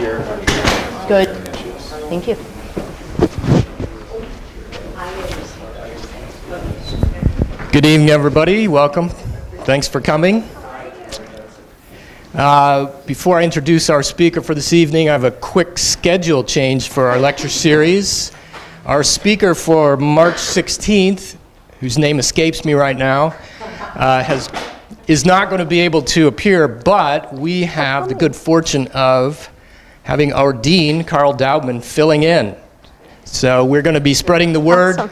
here and understand. Good. Thank you. Good evening, everybody. Welcome. Thanks for coming. Before I introduce our speaker for this evening, I have a quick schedule change for our lecture series. Our speaker for March 16th, whose name escapes me right now, is not going to be able to appear, but we have the good fortune of having our dean, Carl Daubman, filling in. So we're going to be spreading the word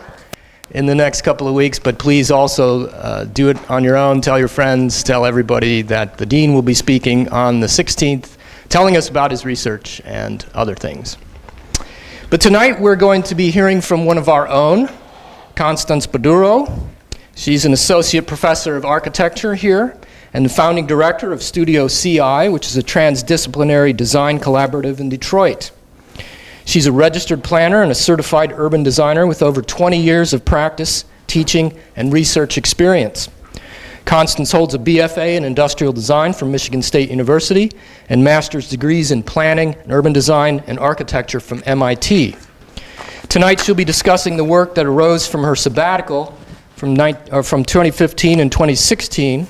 in the next couple of weeks, but please also do it on your own. Tell your friends, tell everybody that the dean will be speaking on the 16th, telling us about his research and other things. But tonight we're going to be hearing from one of our own, Constance Bodurow. She's an associate professor of architecture here and the founding director of Studio CI, which is a transdisciplinary design collaborative in Detroit. She's a registered planner and a certified urban designer with over 20 years of practice, teaching, and research experience. Constance holds a BFA in industrial design from Michigan State University and master's degrees in planning, and urban design, and architecture from MIT. Tonight she'll be discussing the work that arose from her sabbatical from 2015 and 2016.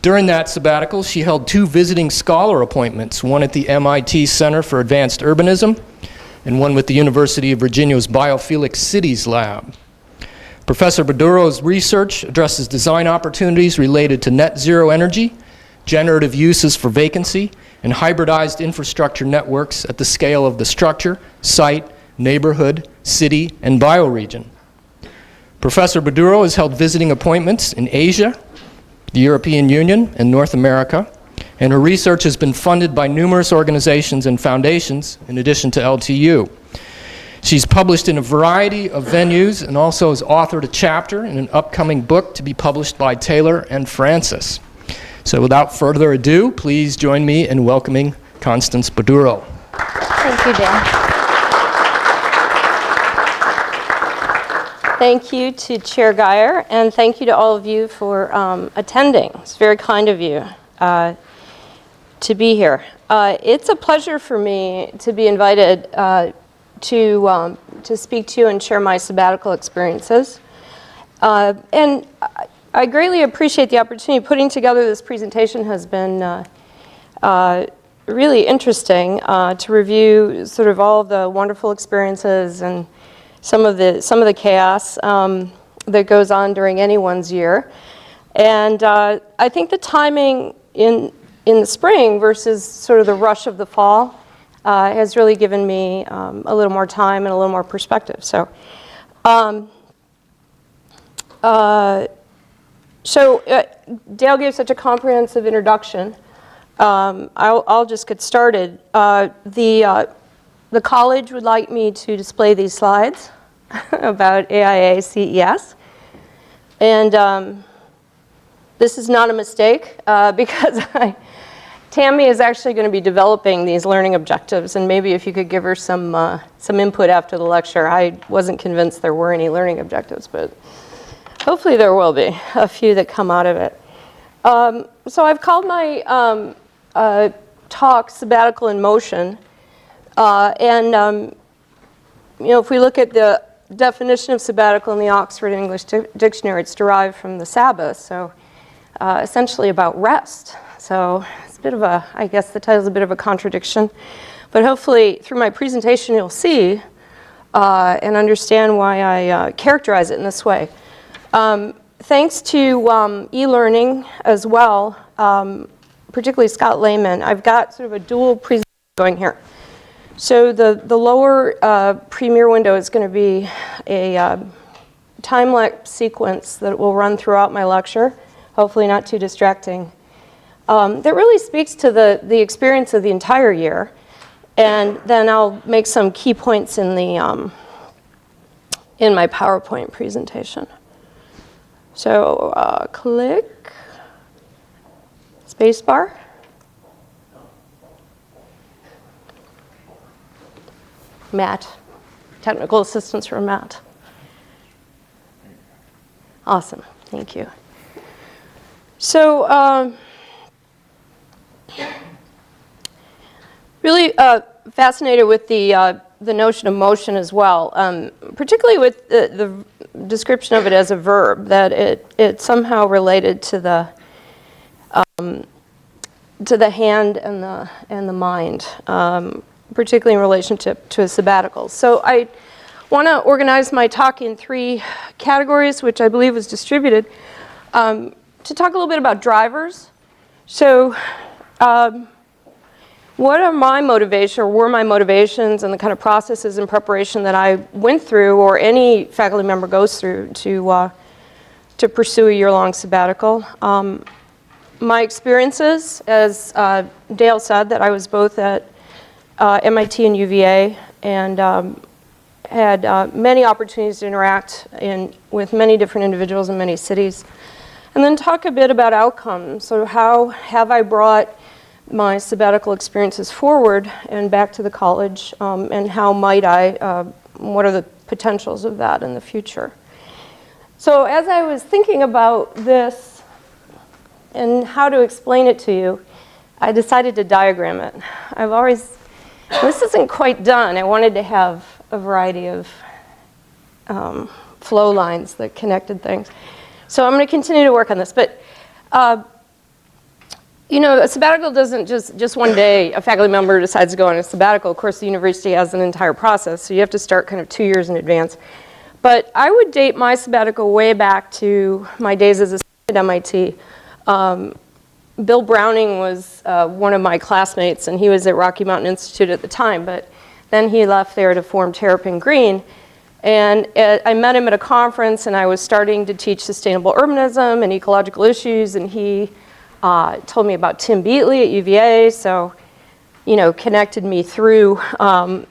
During that sabbatical, she held 2 visiting scholar appointments, one at the MIT Center for Advanced Urbanism and one with the University of Virginia's Biophilic Cities Lab. Professor Bodurow's research addresses design opportunities related to net zero energy, generative uses for vacancy, and hybridized infrastructure networks at the scale of the structure, site, neighborhood, city, and bioregion. Professor Bodurow has held visiting appointments in Asia, the European Union, and North America, and her research has been funded by numerous organizations and foundations in addition to LTU. She's published in a variety of venues and also has authored a chapter in an upcoming book to be published by Taylor and Francis. So without further ado, please join me in welcoming Constance Bodurow. Thank you, Dan. Thank you to Chair Geyer, and thank you to all of you for attending. It's very kind of you to be here. It's a pleasure for me to be invited to speak to you and share my sabbatical experiences. And I greatly appreciate the opportunity. Putting together this presentation has been really interesting to review sort of all of the wonderful experiences and some of the chaos that goes on during anyone's year. And I think the timing in the spring versus sort of the rush of the fall has really given me a little more time and a little more perspective. So, Dale gave such a comprehensive introduction. I'll just get started. The college would like me to display these slides about AIA CES. And this is not a mistake because Tammy is actually going to be developing these learning objectives, and maybe if you could give her some input after the lecture. I wasn't convinced there were any learning objectives, but hopefully there will be a few that come out of it. So I've called my talk Sabbatical in Motion, and if we look at the definition of sabbatical in the Oxford English Dictionary, it's derived from the Sabbath, so essentially about rest. So it's a bit of a, I guess the title's a bit of a contradiction, but hopefully through my presentation you'll see and understand why I characterize it in this way. Thanks to e-learning as well, particularly Scott Lehman, I've got sort of a dual presentation going here. So the lower premiere window is going to be a time-lapse sequence that will run throughout my lecture, hopefully not too distracting. That really speaks to the experience of the entire year, and then I'll make some key points in the in my PowerPoint presentation. So click spacebar. Matt, technical assistance from Matt. Awesome, thank you. So really fascinated with the notion of motion as well, particularly with the description of it as a verb, that it somehow related to the hand and the mind, particularly in relationship to a sabbatical. So I want to organize my talk in 3 categories, which I believe was distributed, to talk a little bit about drivers. So what are my motivations, or were my motivations, and the kind of processes and preparation that I went through, or any faculty member goes through, to pursue a year-long sabbatical. My experiences, as Dale said, that I was both at MIT and UVA, and had many opportunities to interact with many different individuals in many cities. And then talk a bit about outcomes. So how have I brought my sabbatical experiences forward and back to the college, and how might I, what are the potentials of that in the future? So as I was thinking about this and how to explain it to you, I decided to diagram it. This isn't quite done. I wanted to have a variety of flow lines that connected things. So I'm going to continue to work on this. But you know, a sabbatical doesn't just one day a faculty member decides to go on a sabbatical. Of course, the university has an entire process, so you have to start kind of 2 years in advance. But I would date my sabbatical way back to my days as a student at MIT. Bill Browning was one of my classmates, and he was at Rocky Mountain Institute at the time, but then he left there to form Terrapin Green. And I met him at a conference, and I was starting to teach sustainable urbanism and ecological issues, and he told me about Tim Beatley at UVA, so, you know, connected me through to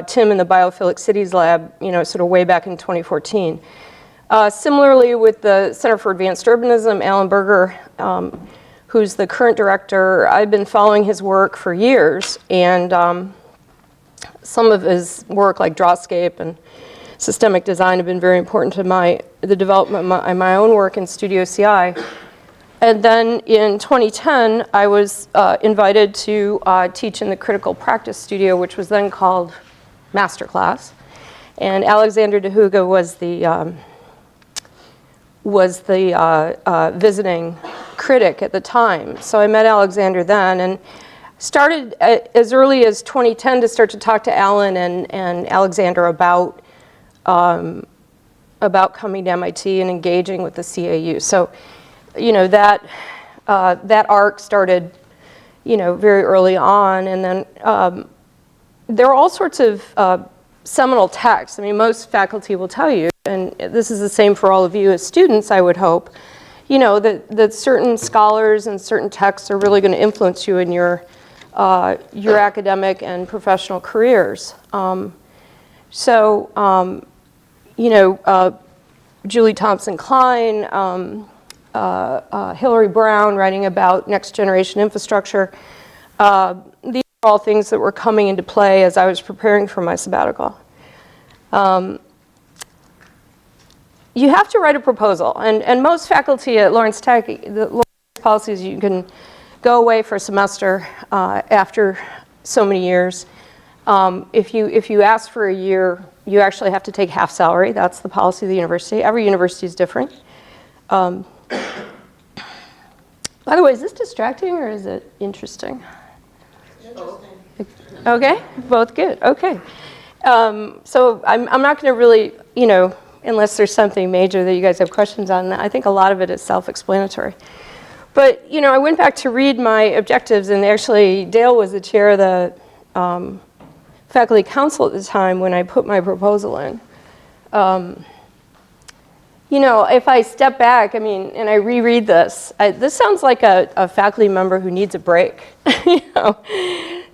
Tim in the Biophilic Cities Lab, you know, sort of way back in 2014. Similarly, with the Center for Advanced Urbanism, Alan Berger, who's the current director, I've been following his work for years, and some of his work, like Drawscape and systemic design, have been very important to the development of my own work in Studio CI. And then in 2010, I was invited to teach in the Critical Practice Studio, which was then called Masterclass. And Alexander DeHuga was the visiting critic at the time. So I met Alexander then, and started as early as 2010 to start to talk to Alan and Alexander about coming to MIT and engaging with the CAU. So, you know, that arc started, you know, very early on, and then there are all sorts of seminal texts. I mean, most faculty will tell you, and this is the same for all of you as students, I would hope, you know, that certain scholars and certain texts are really going to influence you in your academic and professional careers. You know, Julie Thompson Klein, Hillary Brown writing about next generation infrastructure. These are all things that were coming into play as I was preparing for my sabbatical. You have to write a proposal, and most faculty at Lawrence Tech, the Lawrence policies, you can go away for a semester after so many years. If you ask for a year, you actually have to take half salary. That's the policy of the university. Every university is different. By the way, is this distracting or is it interesting? Interesting. Okay, both good. Okay. So I'm not going to really, you know, unless there's something major that you guys have questions on. I think a lot of it is self-explanatory. But, you know, I went back to read my objectives, and actually Dale was the chair of the faculty council at the time when I put my proposal in. You know, if I step back, I mean, and I reread this, this sounds like a faculty member who needs a break. You know,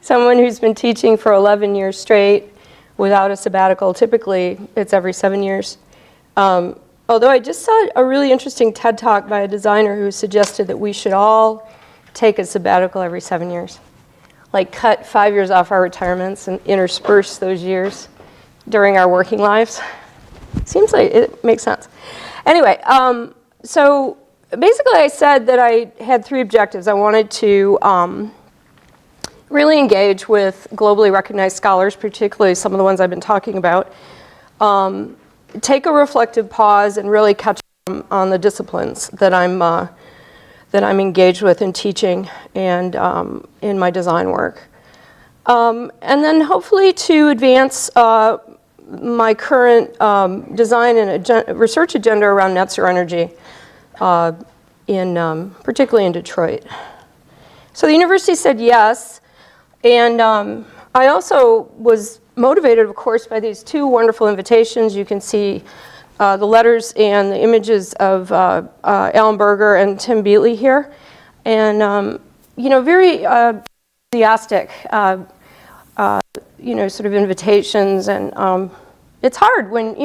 someone who's been teaching for 11 years straight without a sabbatical. Typically, it's every 7 years. Although I just saw a really interesting TED Talk by a designer who suggested that we should all take a sabbatical every 7 years. Like cut 5 years off our retirements and intersperse those years during our working lives. Seems like it makes sense. Anyway, so basically I said that I had 3 objectives. I wanted to really engage with globally recognized scholars, particularly some of the ones I've been talking about. Take a reflective pause and really catch up on the disciplines that I'm engaged with in teaching and in my design work. And then hopefully to advance my current design and research agenda around net zero energy, particularly in Detroit. So the university said yes, and I also was motivated, of course, by these two wonderful invitations. You can see the letters and the images of Alan Berger and Tim Beatley here, and very enthusiastic, sort of invitations, and it's hard when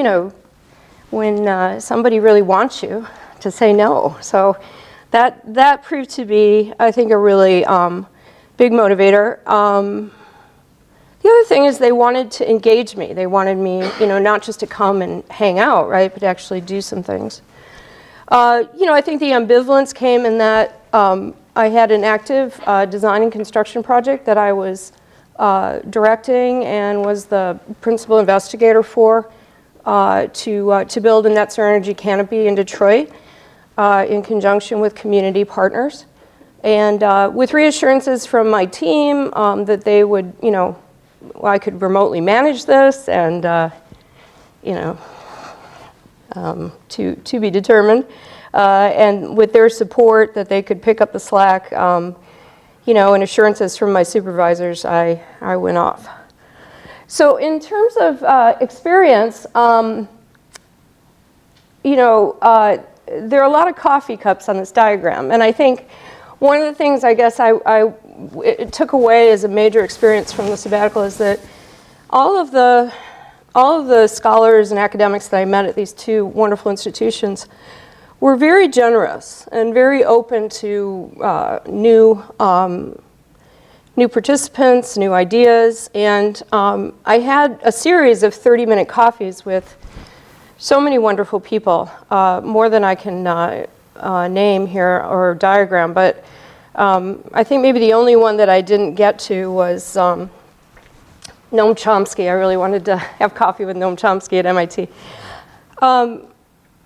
somebody really wants you to say no. So that proved to be, I think, a really big motivator. The other thing is they wanted to engage me. They wanted me, not just to come and hang out, right, but actually do some things. I think the ambivalence came in that I had an active design and construction project that I was directing and was the principal investigator for to build a net zero energy canopy in Detroit in conjunction with community partners. And with reassurances from my team that they would, I could remotely manage this and, to be determined. And with their support that they could pick up the slack, and assurances from my supervisors, I went off. So in terms of experience, there are a lot of coffee cups on this diagram. And I think one of the things I guess I took away as a major experience from the sabbatical is that all of the scholars and academics that I met at these two wonderful institutions were very generous and very open to new participants, new ideas, and I had a series of 30-minute coffees with so many wonderful people, more than I can name here or diagram, but I think maybe the only one that I didn't get to was Noam Chomsky. I really wanted to have coffee with Noam Chomsky at MIT.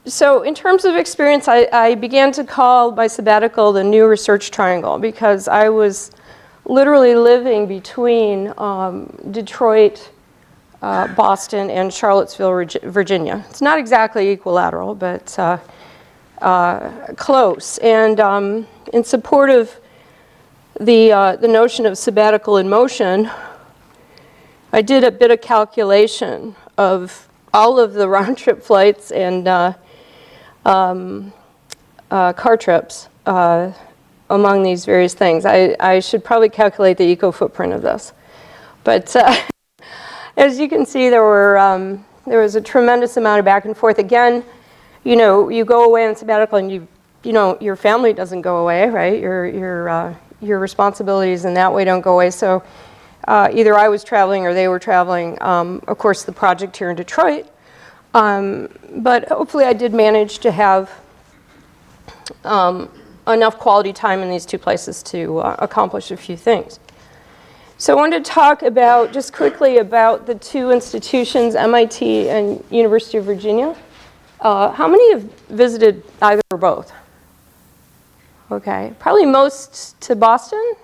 So in terms of experience, I began to call my sabbatical the new research triangle because I was literally living between Detroit, Boston, and Charlottesville, Virginia. It's not exactly equilateral, but close. And in support of the notion of sabbatical in motion, I did a bit of calculation of all of the round-trip flights and car trips among these various things. I should probably calculate the eco-footprint of this. But as you can see, there was a tremendous amount of back and forth. Again, you go away on sabbatical and your family doesn't go away, right? Your responsibilities in that way don't go away. So either I was traveling or they were traveling. Of course, the project here in Detroit. But hopefully I did manage to have enough quality time in these two places to accomplish a few things. So I wanted to talk about, just quickly, about the two institutions, MIT and University of Virginia. How many have visited either or both? Okay, probably most to Boston.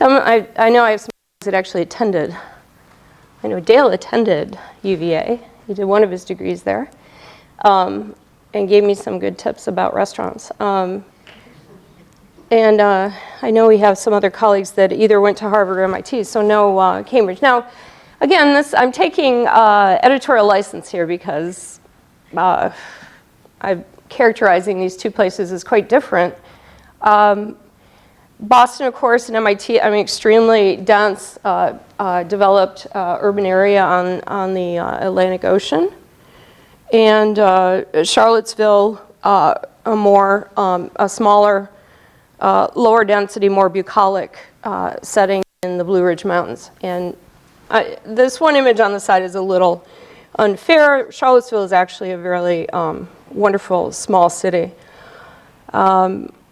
I know I have some friends that actually attended. I know Dale attended UVA. He did one of his degrees there, and gave me some good tips about restaurants. And I know we have some other colleagues that either went to Harvard or MIT, so no Cambridge. Now, again, I'm taking editorial license here because I'm characterizing these two places as quite different. Boston, of course, and MIT, I mean, extremely dense, developed urban area on the Atlantic Ocean. And Charlottesville, a smaller, lower density, more bucolic setting in the Blue Ridge Mountains. And this one image on the side is a little unfair. Charlottesville is actually a very, really, wonderful small city. And, the one image on the side is a little unfair. Charlottesville is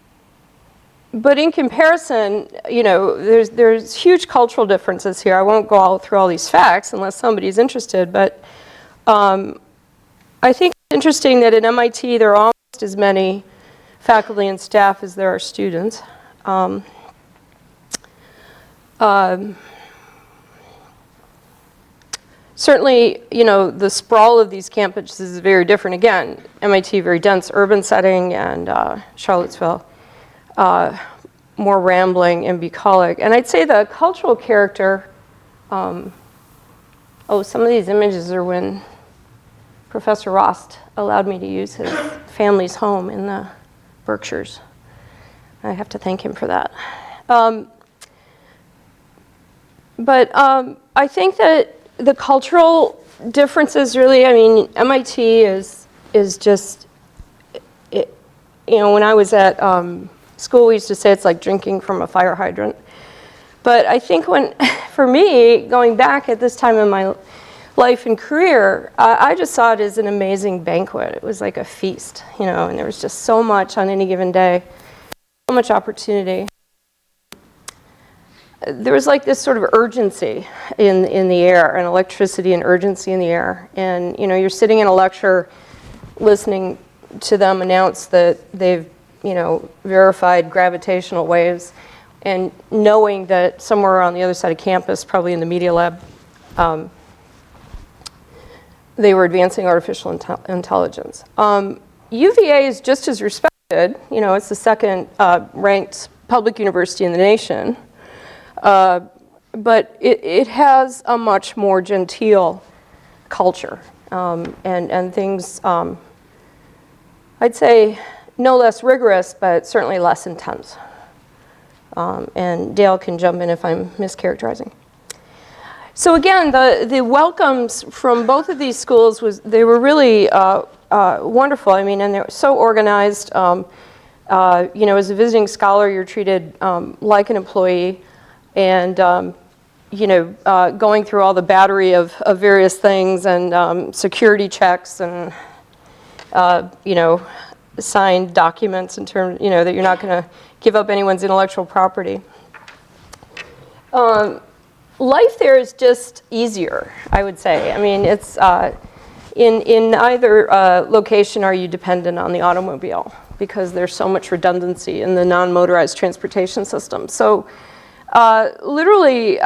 actually a very, wonderful small city. And, the one image on the side is a little unfair. Charlottesville is actually a very, wonderful small city. Charlottesville is actually a very, wonderful small city. But in comparison, you know, there's huge cultural differences here. I won't go all through all these facts unless somebody's interested, but I think it's interesting that at MIT there are almost as many faculty and staff as there are students. Certainly, you know, the sprawl of these campuses is very different. Again, MIT, very dense urban setting, and Charlottesville, more rambling and bucolic. And I'd say the cultural character, some of these images are when Professor Rost allowed me to use his family's home in the Berkshires. I have to thank him for that. I think that the cultural differences really, I mean, MIT is just, you know, when I was at school, we used to say it's like drinking from a fire hydrant. But I think for me, going back at this time in my life and career, I just saw it as an amazing banquet. It was like a feast, you know, and there was just so much on any given day, so much opportunity. There was like this sort of urgency in the air, and electricity and urgency in the air. And, you know, you're sitting in a lecture listening to them announce that they've, you know, verified gravitational waves, and knowing that somewhere on the other side of campus, probably in the media lab, they were advancing artificial intelligence. UVA is just as respected. You know, it's the second ranked public university in the nation. But it has a much more genteel culture, and things, I'd say, no less rigorous, but certainly less intense. And Dale can jump in if I'm mischaracterizing. So again, the welcomes from both of these schools they were really wonderful. I mean, and they were so organized. You know, as a visiting scholar, you're treated like an employee. And, you know, going through all the battery of various things, and security checks, and, you know, signed documents in terms, you know, that you're not going to give up anyone's intellectual property. Life there is just easier, I would say. I mean, it's in either location are you dependent on the automobile, because there's so much redundancy in the non-motorized transportation system. So literally,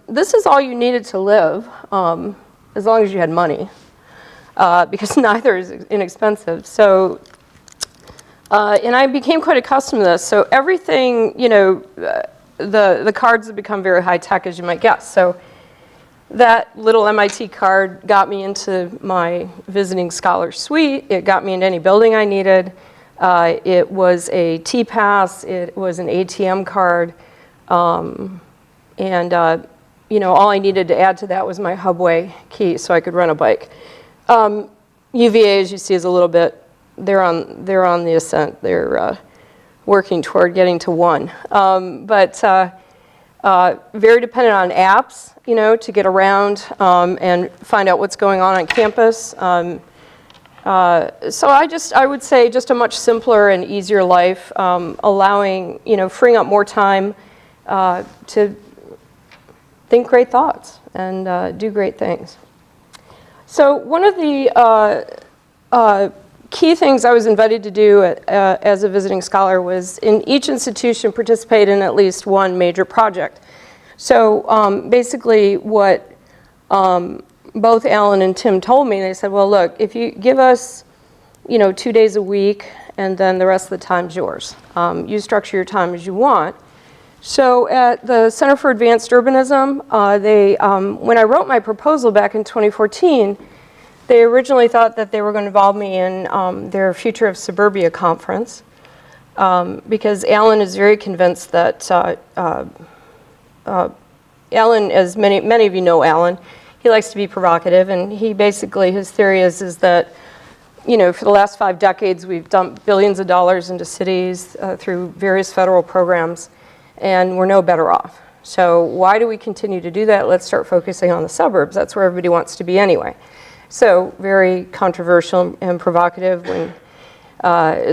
this is all you needed to live, as long as you had money, because neither is inexpensive. So, and I became quite accustomed to this. So everything, you know, the cards have become very high tech, as you might guess. So that little MIT card got me into my visiting scholar suite. It got me into any building I needed. It was a T-Pass. It was an ATM card. You know, all I needed to add to that was my Hubway key, so I could rent a bike. UVA, as you see, is a little bit, they're on the ascent. They're working toward getting to one. Very dependent on apps, you know, to get around and find out what's going on campus. So I would say just a much simpler and easier life, allowing, you know, freeing up more time to think great thoughts and do great things. So one of the key things I was invited to do as a visiting scholar was in each institution participate in at least one major project. So basically what both Alan and Tim told me, they said, well, look, if you give us, you know, 2 days a week and then the rest of the time's yours. You structure your time as you want. So at the Center for Advanced Urbanism, when I wrote my proposal back in 2014, they originally thought that they were going to involve me in their Future of Suburbia conference, because Alan is very convinced that, Alan, as many of you know Alan, he likes to be provocative, and he basically, his theory is that, you know, for the last 5 decades, we've dumped billions of dollars into cities through various federal programs, and we're no better off. So why do we continue to do that? Let's start focusing on the suburbs. That's where everybody wants to be anyway. So very controversial and provocative when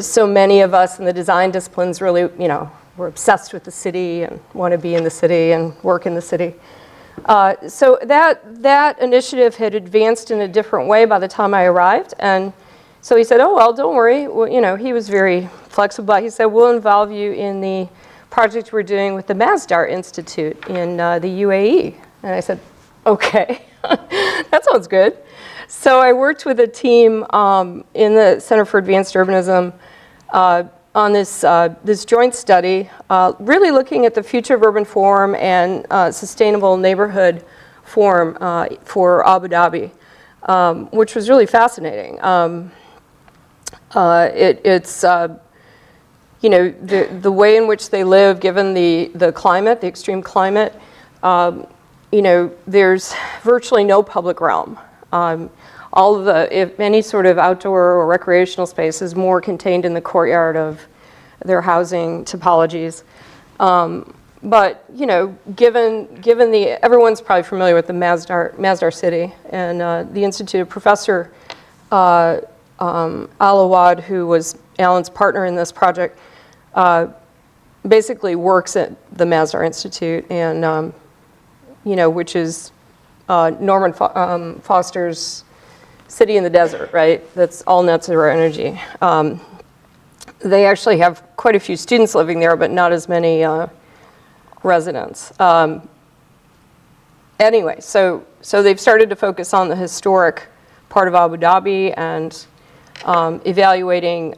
so many of us in the design disciplines really, you know, were obsessed with the city and want to be in the city and work in the city. So that initiative had advanced in a different way by the time I arrived. And so he said, oh, well, don't worry. Well, he was very flexible. He said, we'll involve you in the project we're doing with the Masdar Institute in the UAE. And I said, okay, that sounds good. So I worked with a team in the Center for Advanced Urbanism on this joint study, really looking at the future of urban form and sustainable neighborhood form for Abu Dhabi, which was really fascinating. It's the way in which they live, given the climate, the extreme climate. There's virtually no public realm. All of if any sort of outdoor or recreational space is more contained in the courtyard of their housing topologies. But given everyone's probably familiar with the Masdar city, and the Institute, Professor Al-Awad, who was Alan's partner in this project, basically works at the Masdar Institute, and which is Norman Foster's City in the Desert, right? That's all net zero energy. They actually have quite a few students living there, but not as many residents. Anyway, so they've started to focus on the historic part of Abu Dhabi and evaluating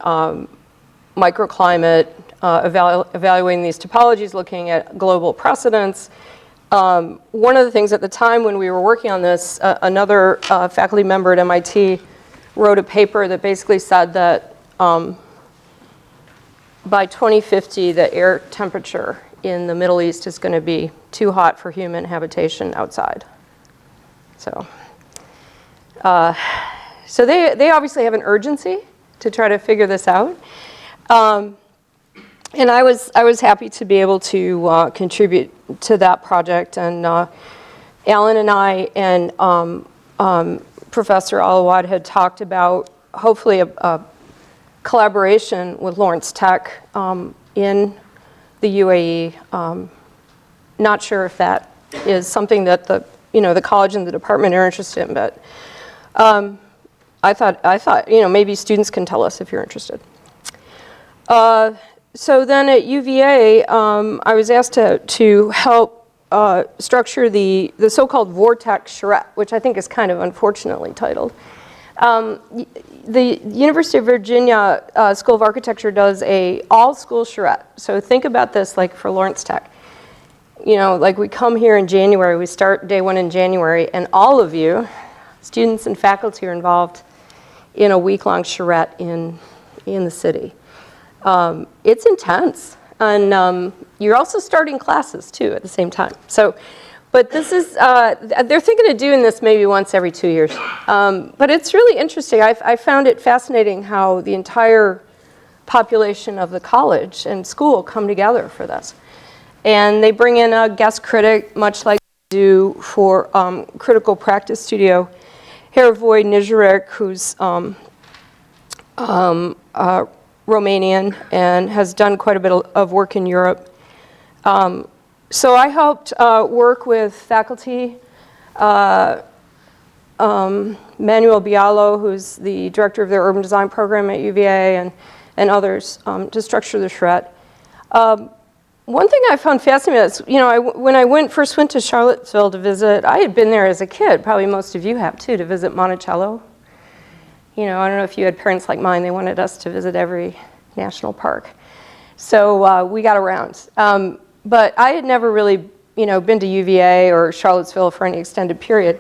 microclimate, evaluating these topologies, looking at global precedents. One of the things at the time when we were working on this, another faculty member at MIT wrote a paper that basically said that by 2050, the air temperature in the Middle East is going to be too hot for human habitation outside. So they obviously have an urgency to try to figure this out. And I was happy to be able to contribute to that project. And Alan and I and Professor Al-Awad had talked about hopefully a collaboration with Lawrence Tech in the UAE. Not sure if that is something that the college and the department are interested in, but I thought maybe students can tell us if you're interested. So then at UVA, I was asked to help structure the so-called Vortex charrette, which I think is kind of unfortunately titled. The University of Virginia School of Architecture does a all-school charrette. So think about this like for Lawrence Tech. Like we come here in January, we start day one in January, and all of you, students and faculty, are involved in a week-long charrette in the city. It's intense, and you're also starting classes too at the same time. So, but this is, they're thinking of doing this maybe once every 2 years. But it's really interesting. I found it fascinating how the entire population of the college and school come together for this. And they bring in a guest critic, much like they do for Critical Practice Studio, Heravoy Nizharek, who's Romanian and has done quite a bit of work in Europe. So I helped work with faculty, Manuel Bialo, who's the director of their urban design program at UVA, and others to structure the charrette. One thing I found fascinating is, when I first went to Charlottesville to visit, I had been there as a kid, probably most of you have too, to visit Monticello. I don't know if you had parents like mine, they wanted us to visit every national park. So we got around. But I had never really, been to UVA or Charlottesville for any extended period.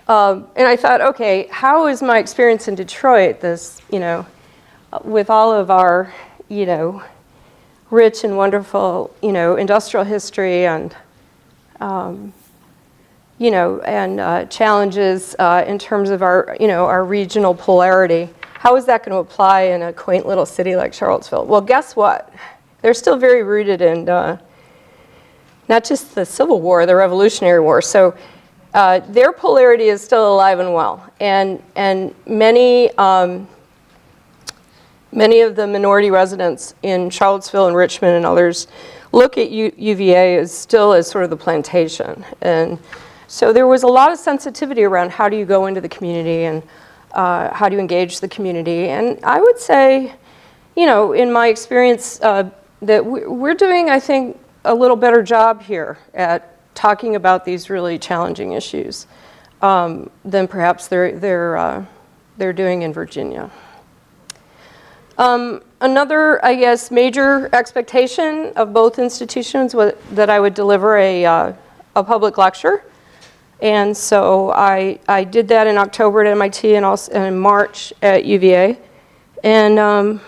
And I thought, okay, how is my experience in Detroit, this, with all of our, rich and wonderful, industrial history and, and challenges in terms of our, our regional polarity. How is that going to apply in a quaint little city like Charlottesville? Well, guess what? They're still very rooted in not just the Civil War, the Revolutionary War. So their polarity is still alive and well. And many Many of the minority residents in Charlottesville and Richmond and others look at UVA as still as sort of the plantation. And so there was a lot of sensitivity around how do you go into the community and how do you engage the community. And I would say, you know, in my experience, that we're doing, I think, a little better job here at talking about these really challenging issues than perhaps they're doing in Virginia. Another, I guess, major expectation of both institutions was that I would deliver a public lecture. And so I did that in October at MIT and also in March at UVA. And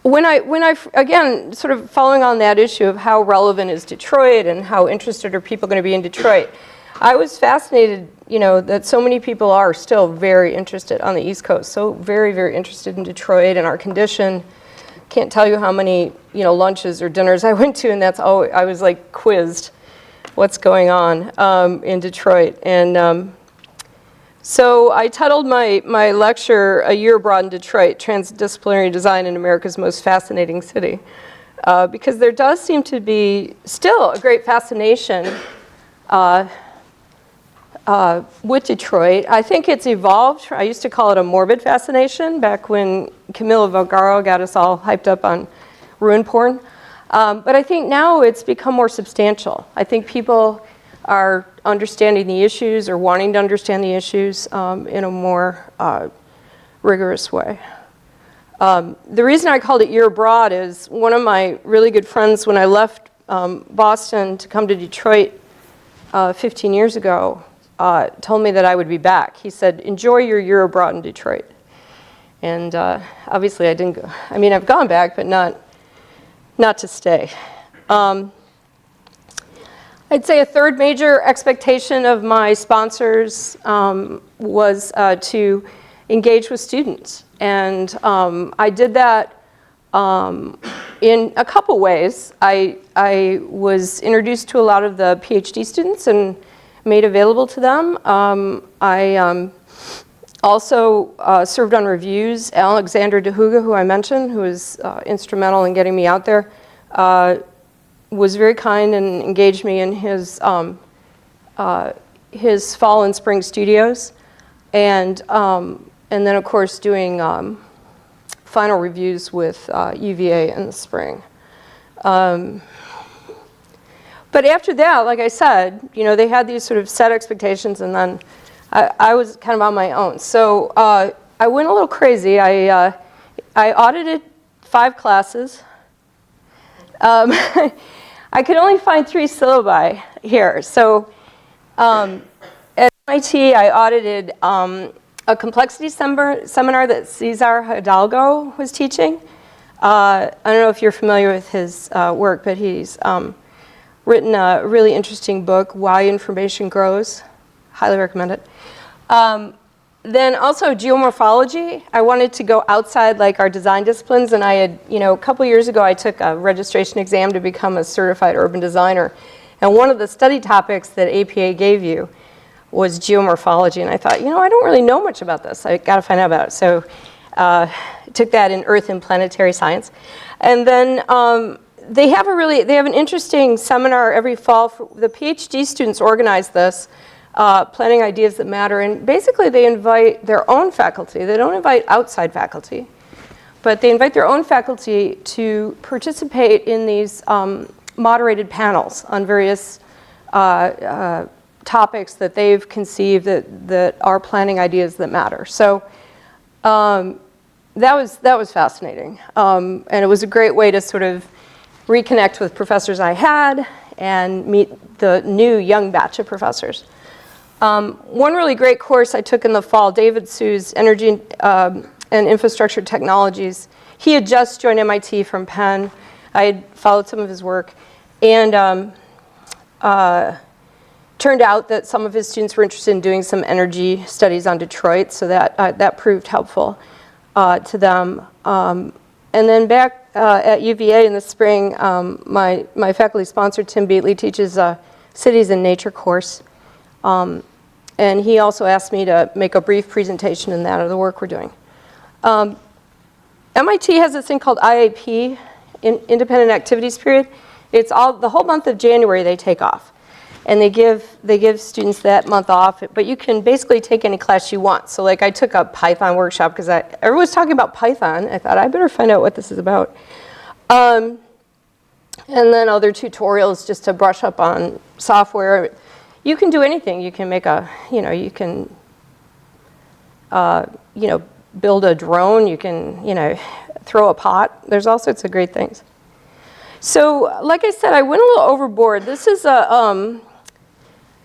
when I, again, sort of following on that issue of how relevant is Detroit and how interested are people going to be in Detroit, I was fascinated, you know, that so many people are still very interested on the East Coast, so very, very interested in Detroit and our condition. Can't tell you how many, you know, lunches or dinners I went to, and that's all, I was like quizzed what's going on in Detroit. And so I titled my lecture, A Year Abroad in Detroit, Transdisciplinary Design in America's Most Fascinating City, because there does seem to be still a great fascination with Detroit. I think it's evolved. I used to call it a morbid fascination back when Camila Vergara got us all hyped up on ruin porn. But I think now it's become more substantial. I think people are understanding the issues or wanting to understand the issues in a more rigorous way. The reason I called it Year Abroad is one of my really good friends, when I left Boston to come to Detroit 15 years ago, told me that I would be back. He said, enjoy your year abroad in Detroit. And obviously I didn't go. I mean, I've gone back, but not to stay. I'd say a third major expectation of my sponsors was to engage with students. And I did that in a couple ways. I was introduced to a lot of the PhD students and made available to them. I also served on reviews. Alexander DeHuga, who I mentioned, who was instrumental in getting me out there, was very kind and engaged me in his fall and spring studios. And then, of course, doing final reviews with UVA in the spring. But after that, like I said, you know, they had these sort of set expectations, and then I was kind of on my own. So I went a little crazy. I audited 5 classes. I could only find 3 syllabi here. So at MIT, I audited a complexity seminar that Cesar Hidalgo was teaching. I don't know if you're familiar with his work, but he's written a really interesting book, Why Information Grows. Highly recommend it. Then also geomorphology. I wanted to go outside like our design disciplines, and I had, you know, a couple years ago I took a registration exam to become a certified urban designer. And one of the study topics that APA gave you was geomorphology, and I thought, you know, I don't really know much about this. I got to find out about it. So I took that in Earth and Planetary Science. And then they have an interesting seminar every fall. The PhD students organize this, Planning Ideas That Matter, and basically they invite their own faculty. They don't invite outside faculty, but they invite their own faculty to participate in these moderated panels on various topics that they've conceived that are planning ideas that matter. So that was fascinating, and it was a great way to sort of reconnect with professors I had and meet the new young batch of professors. One really great course I took in the fall, David Sue's Energy and Infrastructure Technologies. He had just joined MIT from Penn. I had followed some of his work, and turned out that some of his students were interested in doing some energy studies on Detroit, so that proved helpful to them. And then back at UVA in the spring, my faculty sponsor, Tim Beatley, teaches a Cities and Nature course. And he also asked me to make a brief presentation in that of the work we're doing. MIT has this thing called IAP, Independent Activities Period. It's the whole month of January they take off. And they give students that month off, but you can basically take any class you want. So like I took a Python workshop because everyone's talking about Python. I thought I better find out what this is about. And then other tutorials just to brush up on software. You can do anything. You can make you can, build a drone. You can, throw a pot. There's all sorts of great things. So, like I said, I went a little overboard. This is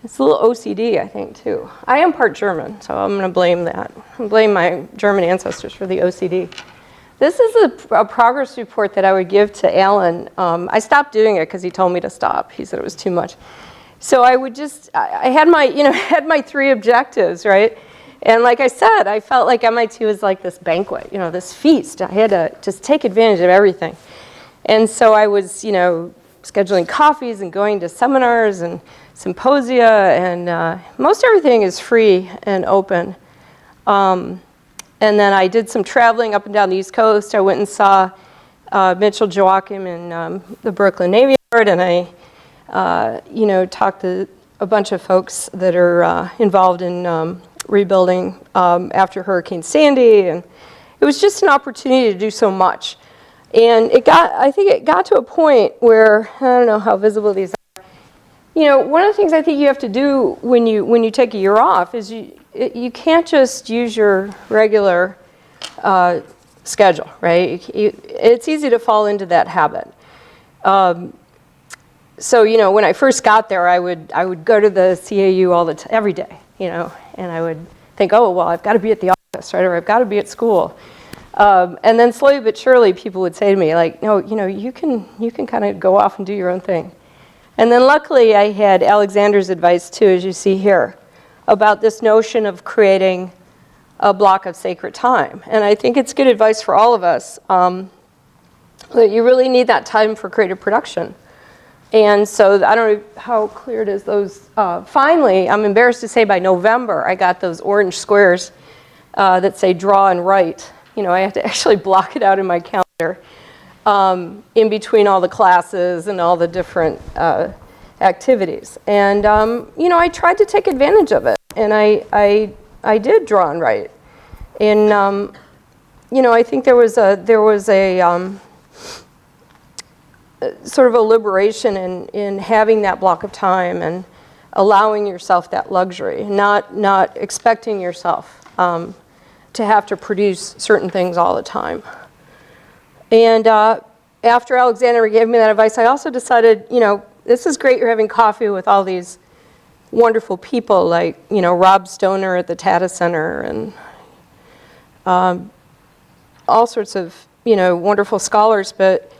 it's a little OCD, I think, too. I am part German, so I'm going to blame that. I'm blame my German ancestors for the OCD. This is a progress report that I would give to Alan. I stopped doing it because he told me to stop. He said it was too much. So I would I had my, had my 3 objectives, right? And like I said, I felt like MIT was like this banquet, this feast. I had to just take advantage of everything. And so I was, scheduling coffees and going to seminars and symposia, and most everything is free and open. And then I did some traveling up and down the East Coast. I went and saw Mitchell Joachim in the Brooklyn Navy Yard, and I, talked to a bunch of folks that are involved in rebuilding after Hurricane Sandy, and it was just an opportunity to do so much. And I think it got to a point where, I don't know how visible these are. One of the things I think you have to do when you take a year off is you can't just use your regular schedule, right? It's easy to fall into that habit. So when I first got there, I would go to the CAU every day, and I would think, oh well, I've got to be at the office, right, or I've got to be at school. And then slowly but surely, people would say to me, like, no, you can kind of go off and do your own thing. And then luckily, I had Alexander's advice too, as you see here, about this notion of creating a block of sacred time. And I think it's good advice for all of us that you really need that time for creative production. And so I don't know how clear it is. Those finally, I'm embarrassed to say, by November, I got those orange squares that say draw and write. I have to actually block it out in my calendar in between all the classes and all the different activities. And, I tried to take advantage of it. And I did draw and write. And, I think there was a sort of a liberation in having that block of time and allowing yourself that luxury, not expecting yourself to have to produce certain things all the time. And after Alexander gave me that advice, I also decided, this is great, you're having coffee with all these wonderful people like, Rob Stoner at the Tata Center and all sorts of, wonderful scholars, but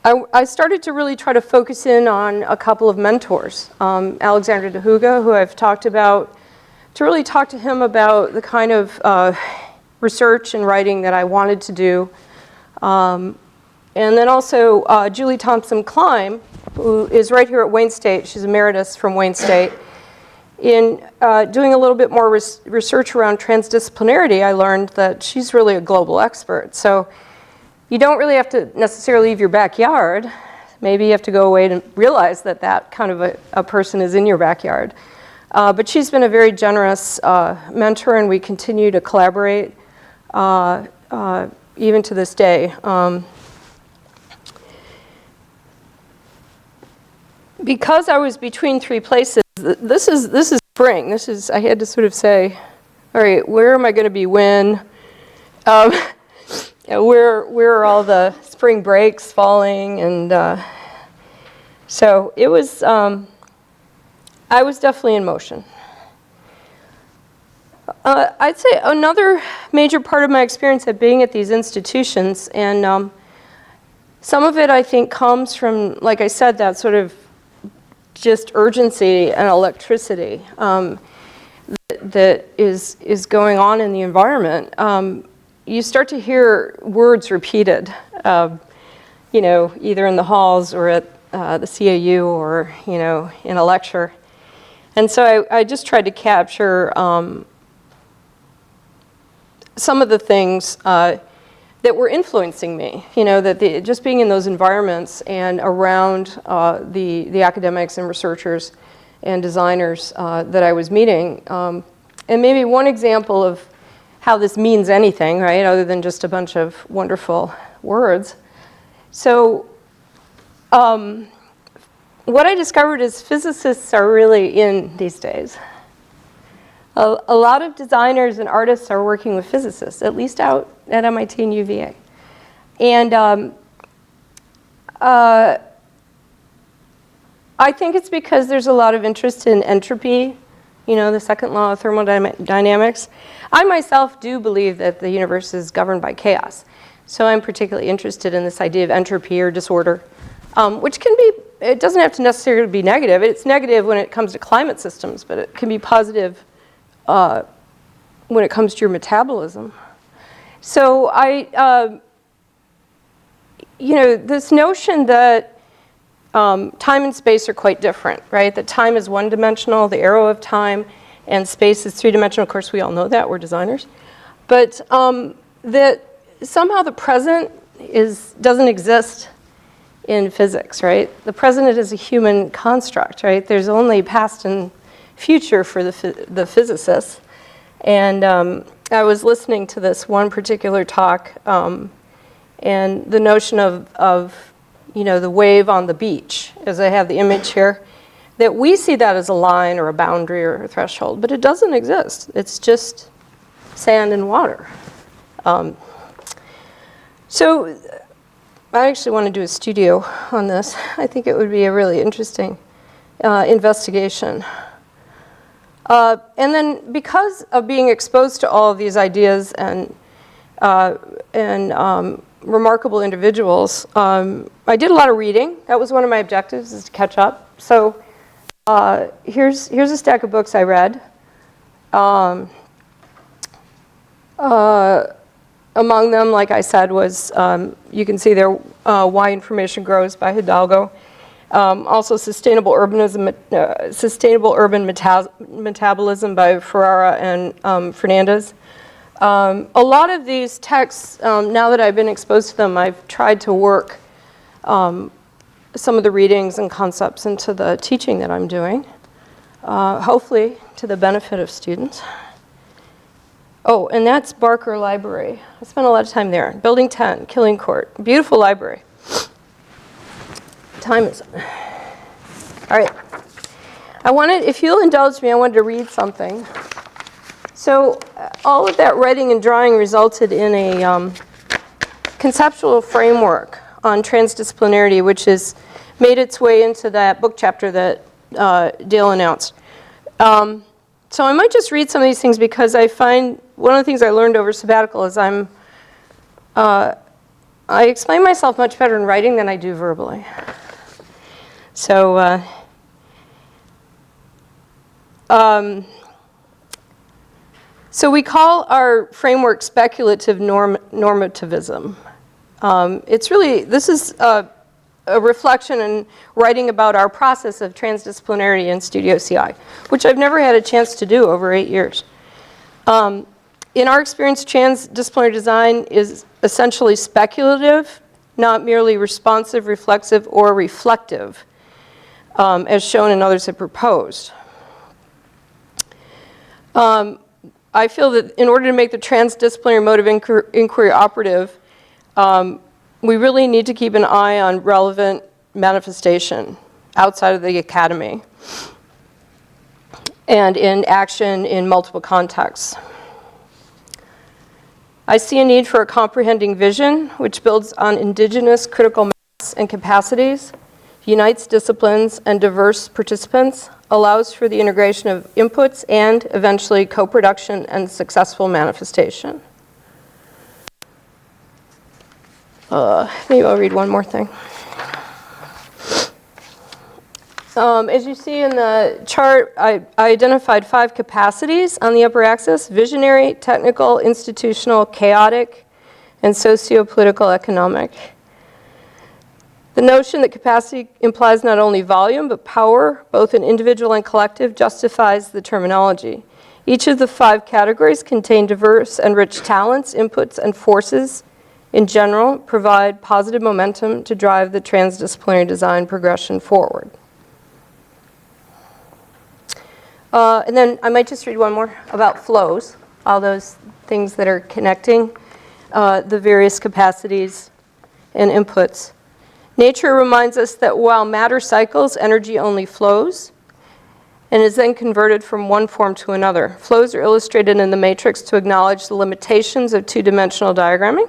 I started to really try to focus in on a couple of mentors. Alexander de Huga, who I've talked about, to really talk to him about the kind of research and writing that I wanted to do. And then also Julie Thompson-Klein, who is right here at Wayne State. She's emeritus from Wayne State. In doing a little bit more research around transdisciplinarity, I learned that she's really a global expert. So you don't really have to necessarily leave your backyard. Maybe you have to go away and realize that kind of a person is in your backyard. But she's been a very generous mentor, and we continue to collaborate even to this day. Because I was between 3 places, this is spring. I had to sort of say, all right, where am I going to be when? Where are all the spring breaks falling? And so it was. I was definitely in motion. I'd say another major part of my experience at being at these institutions, and some of it I think comes from, like I said, that sort of just urgency and electricity that is going on in the environment. You start to hear words repeated, either in the halls or at the CAU or, in a lecture. And so I just tried to capture some of the things that were influencing me, that just being in those environments and around the academics and researchers and designers that I was meeting. And maybe one example of how this means anything, right, other than just a bunch of wonderful words. So what I discovered is physicists are really in these days. A lot of designers and artists are working with physicists, at least out at MIT and UVA. And I think it's because there's a lot of interest in entropy, the second law of thermodynamics. I myself do believe that the universe is governed by chaos. So I'm particularly interested in this idea of entropy or disorder, which can be, it doesn't have to necessarily be negative. It's negative when it comes to climate systems, but it can be positive when it comes to your metabolism. So this notion that time and space are quite different, right? That time is one-dimensional, the arrow of time, and space is three-dimensional. Of course, we all know that, we're designers. But that somehow the present doesn't exist in physics, right? The present is a human construct, right? There's only past and future for the physicists. And I was listening to this one particular talk, and the notion of the wave on the beach, as I have the image here, that we see that as a line or a boundary or a threshold, but it doesn't exist. It's just sand and water. So I actually want to do a studio on this. I think it would be a really interesting investigation. And then because of being exposed to all of these ideas and remarkable individuals, I did a lot of reading. That was one of my objectives, is to catch up. So here's a stack of books I read. Among them, like I said, was, you can see there, Why Information Grows by Hidalgo. Also Sustainable Urban Metabolism by Ferrara and Fernandez. A lot of these texts, now that I've been exposed to them, I've tried to work some of the readings and concepts into the teaching that I'm doing, hopefully to the benefit of students. Oh, and that's Barker Library. I spent a lot of time there. Building 10, Killing Court. Beautiful library. Time is up. All right. If you'll indulge me, I wanted to read something. So all of that writing and drawing resulted in a conceptual framework on transdisciplinarity, which has made its way into that book chapter that Dale announced. So I might just read some of these things because I find one of the things I learned over sabbatical is I explain myself much better in writing than I do verbally. So so we call our framework speculative normativism. It's really, this is a reflection and writing about our process of transdisciplinarity in Studio CI, which I've never had a chance to do over 8 years. In our experience, transdisciplinary design is essentially speculative, not merely responsive, reflexive, or reflective, as shown and others have proposed. I feel that in order to make the transdisciplinary mode of inquiry operative, we really need to keep an eye on relevant manifestation outside of the academy and in action in multiple contexts. I see a need for a comprehending vision which builds on indigenous critical mass and capacities, unites disciplines and diverse participants, allows for the integration of inputs and eventually co-production and successful manifestation. Maybe I'll read one more thing. As you see in the chart, I identified 5 capacities on the upper axis: visionary, technical, institutional, chaotic, and socio-political economic. The notion that capacity implies not only volume but power, both in individual and collective, justifies the terminology. Each of the 5 categories contain diverse and rich talents, inputs, and forces in general provide positive momentum to drive the transdisciplinary design progression forward. And then I might just read one more about flows, all those things that are connecting the various capacities and inputs. Nature reminds us that while matter cycles, energy only flows and is then converted from one form to another. Flows are illustrated in the matrix to acknowledge the limitations of two-dimensional diagramming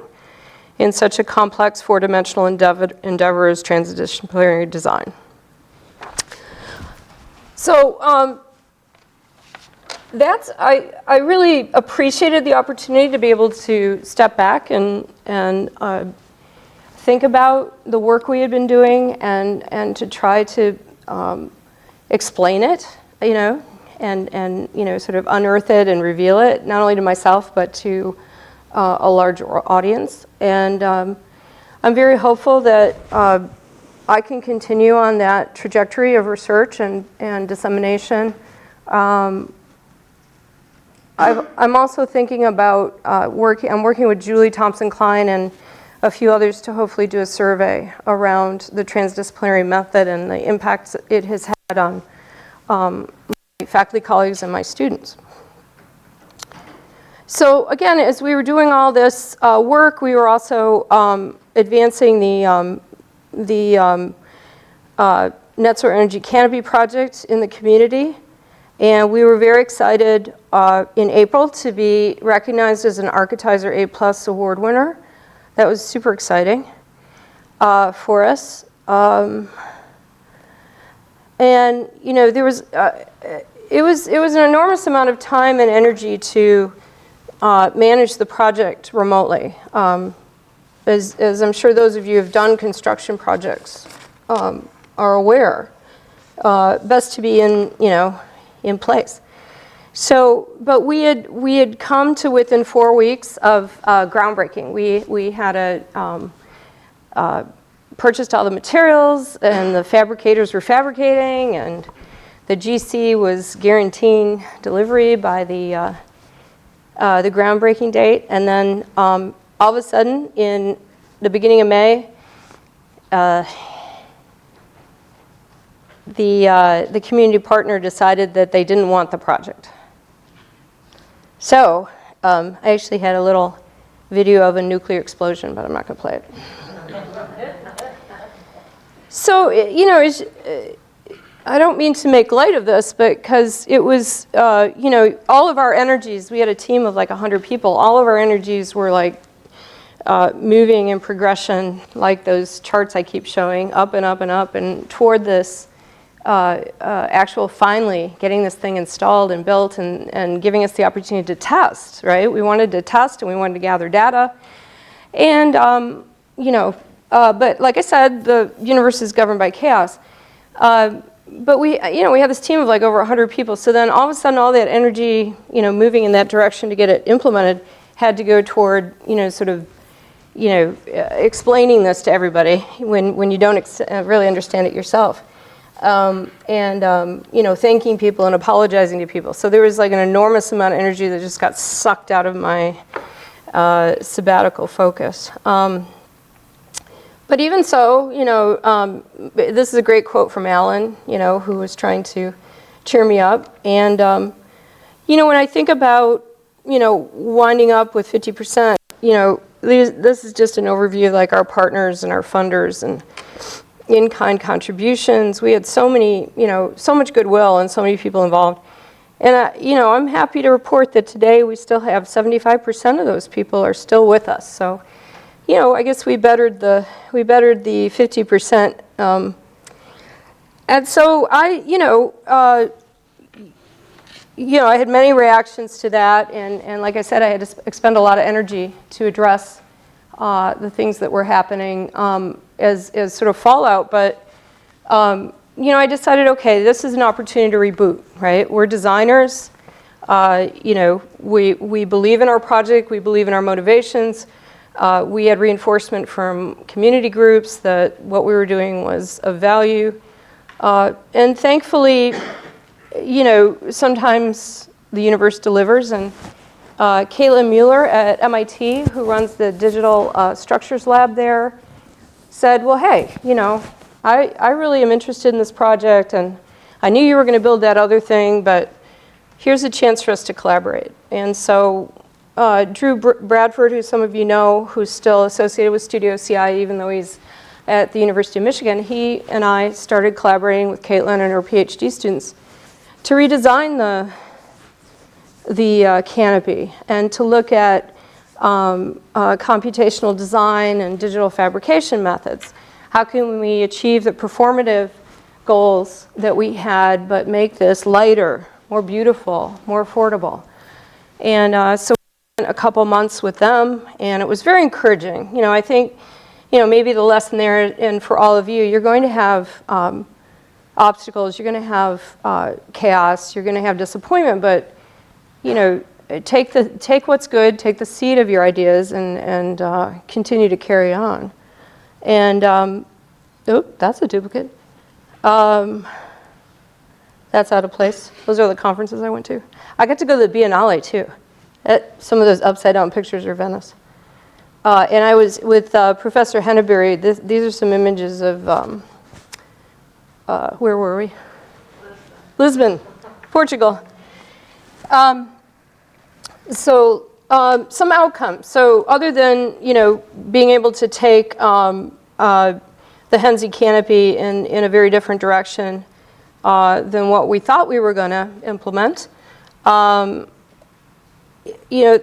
in such a complex four-dimensional endeavor as transdisciplinary design. So I really appreciated the opportunity to be able to step back and think about the work we had been doing and to try to explain it, and sort of unearth it and reveal it, not only to myself but to a larger audience. And I'm very hopeful that I can continue on that trajectory of research and dissemination. I'm also thinking about I'm working with Julie Thompson-Klein and a few others to hopefully do a survey around the transdisciplinary method and the impacts it has had on my faculty colleagues and my students. So again, as we were doing all this work, we were also advancing the Net Zero Energy Canopy project in the community. And we were very excited in April to be recognized as an Architizer A+ award winner. That was super exciting for us. And there was it was an enormous amount of time and energy to manage the project remotely. As I'm sure those of you who have done construction projects are aware, best to be in place. So, but we had come to within 4 weeks of groundbreaking. We had purchased all the materials, and the fabricators were fabricating, and the GC was guaranteeing delivery by the groundbreaking date. And then all of a sudden, in the beginning of May, the community partner decided that they didn't want the project. So I actually had a little video of a nuclear explosion, but I'm not going to play it. So, I don't mean to make light of this, but because it was, all of our energies, we had a team of like 100 people, all of our energies were like moving in progression, like those charts I keep showing, up and up and up, and toward this actual finally getting this thing installed and built and giving us the opportunity to test, right? We wanted to test and we wanted to gather data. And, but like I said, the universe is governed by chaos. But we had this team of like over 100 people. So then all of a sudden all that energy, moving in that direction to get it implemented had to go toward, explaining this to everybody when you don't really understand it yourself. Thanking people and apologizing to people. So there was like an enormous amount of energy that just got sucked out of my sabbatical focus. But even so, this is a great quote from Alan, who was trying to cheer me up. And, when I think about, winding up with 50%, this is just an overview of like our partners and our funders and in-kind contributions. We had so many, so much goodwill and so many people involved. And, I'm happy to report that today we still have 75% of those people are still with us. So, I guess we bettered the 50%. And so I had many reactions to that. And like I said, I had to expend a lot of energy to address the things that were happening as sort of fallout. But, I decided, okay, this is an opportunity to reboot, right? We're designers. We believe in our project. We believe in our motivations. We had reinforcement from community groups that what we were doing was of value. And thankfully, sometimes the universe delivers. And Caitlin Mueller at MIT, who runs the digital structures lab there, said, well, hey, you know, I really am interested in this project, and I knew you were going to build that other thing, but here's a chance for us to collaborate. And so Drew Bradford, who some of you know, who's still associated with Studio CI, even though he's at the University of Michigan, he and I started collaborating with Caitlin and her PhD students to redesign the canopy and to look at computational design and digital fabrication methods. How can we achieve the performative goals that we had, but make this lighter, more beautiful, more affordable? And so we spent a couple months with them, and it was very encouraging. You know, I think, you know, maybe the lesson there, and for all of you, you're going to have obstacles, you're going to have chaos, you're going to have disappointment, but, you know, take what's good, take the seed of your ideas, and continue to carry on. And, oh, that's a duplicate. That's out of place. Those are the conferences I went to. I got to go to the Biennale, too. Some of those upside-down pictures are Venice. And I was with Professor Henneberry. These are some images of, where were we? Lisbon, Portugal. So some outcomes. So other than, you know, being able to take the Henze canopy in a very different direction than what we thought we were going to implement, you know,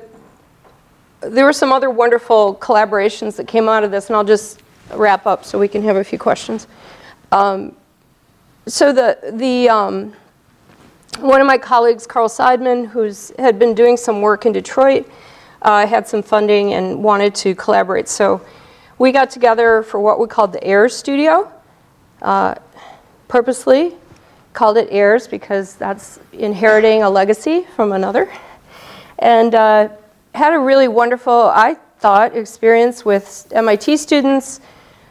there were some other wonderful collaborations that came out of this, and I'll just wrap up so we can have a few questions. So one of my colleagues, Carl Seidman, had been doing some work in Detroit, had some funding and wanted to collaborate. So we got together for what we called the AIRS Studio, purposely called it AIRS because that's inheriting a legacy from another. And had a really wonderful, I thought, experience with MIT students,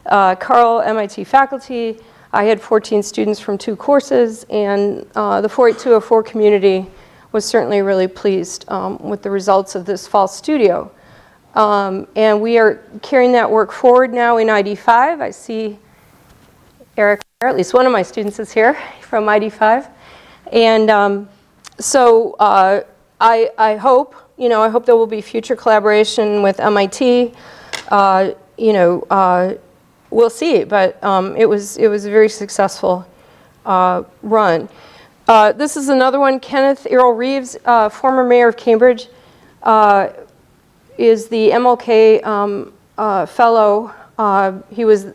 Carl, MIT faculty. I had 14 students from 2 courses, and the 48204 community was certainly really pleased with the results of this fall studio. And we are carrying that work forward now in ID5. I see Eric here, at least one of my students is here from ID5. And so I hope, you know, I hope there will be future collaboration with MIT. You know, we'll see, but it was a very successful run. This is another one. Kenneth Errol Reeves, former mayor of Cambridge, is the MLK fellow. He was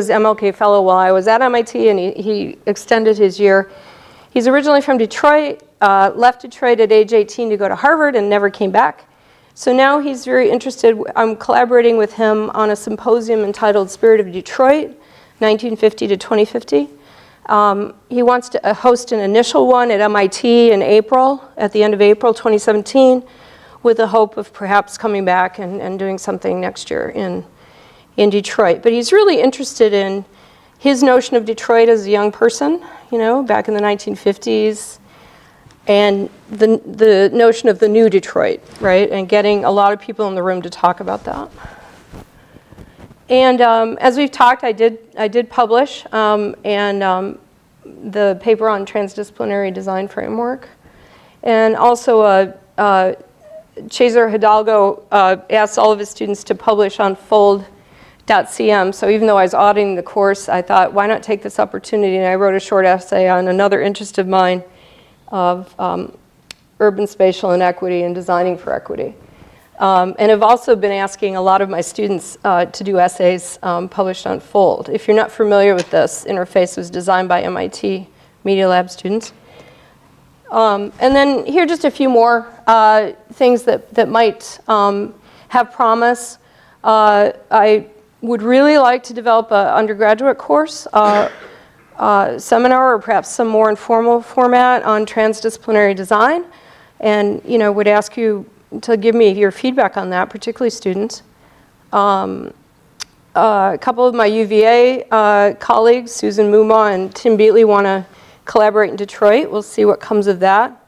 MLK fellow while I was at MIT, and he extended his year. He's originally from Detroit, left Detroit at age 18 to go to Harvard and never came back. So now he's very interested. I'm collaborating with him on a symposium entitled Spirit of Detroit, 1950 to 2050. He wants to host an initial one at MIT in April, at the end of April 2017, with the hope of perhaps coming back and doing something next year in Detroit. But he's really interested in his notion of Detroit as a young person, you know, back in the 1950s, and the notion of the new Detroit, right? And getting a lot of people in the room to talk about that. And as we've talked, I did publish the paper on transdisciplinary design framework, and also Cesar Hidalgo asked all of his students to publish on fold.cm. So even though I was auditing the course, I thought, why not take this opportunity? And I wrote a short essay on another interest of mine of urban spatial inequity and designing for equity. And I've also been asking a lot of my students to do essays published on Fold. If you're not familiar with this, interface was designed by MIT Media Lab students. And then here are just a few more things that might have promise. I would really like to develop an undergraduate course, seminar, or perhaps some more informal format on transdisciplinary design. And, you know, would ask you to give me your feedback on that, particularly students. A couple of my UVA colleagues, Susan Muma and Tim Beatley, want to collaborate in Detroit. We'll see what comes of that.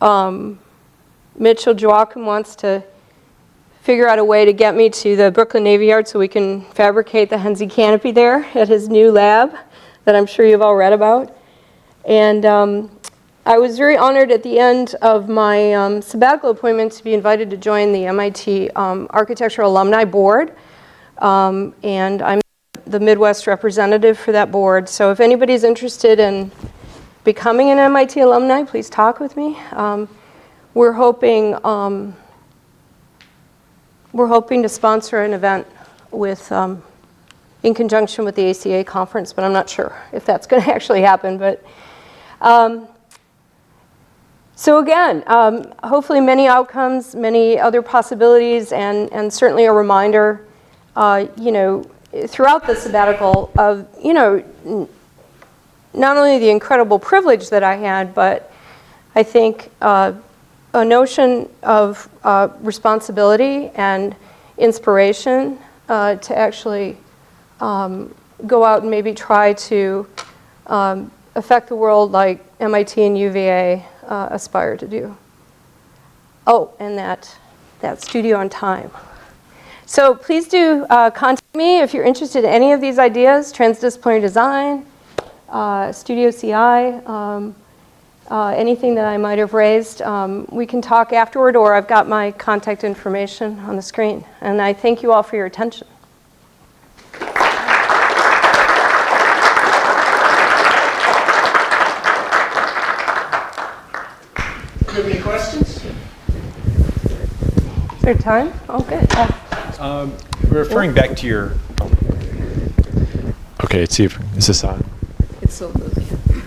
Mitchell Joachim wants to figure out a way to get me to the Brooklyn Navy Yard so we can fabricate the Henze canopy there at his new lab that I'm sure you've all read about. And I was very honored at the end of my sabbatical appointment to be invited to join the MIT Architectural Alumni Board. And I'm the Midwest representative for that board. So if anybody's interested in becoming an MIT alumni, please talk with me. We're hoping to sponsor an event with, in conjunction with the ACA conference, but I'm not sure if that's going to actually happen. But so again, hopefully many outcomes, many other possibilities, and certainly a reminder, throughout the sabbatical of, not only the incredible privilege that I had, but I think a notion of responsibility and inspiration to actually go out and maybe try to affect the world like MIT and UVA aspire to do. Oh, and that studio on time. So please do contact me if you're interested in any of these ideas, transdisciplinary design, Studio CI, anything that I might have raised. We can talk afterward, or I've got my contact information on the screen. And I thank you all for your attention. Do you have any questions? Is there time? Oh, good. Referring back to your... Okay, let's see if... Is this on? It's so good.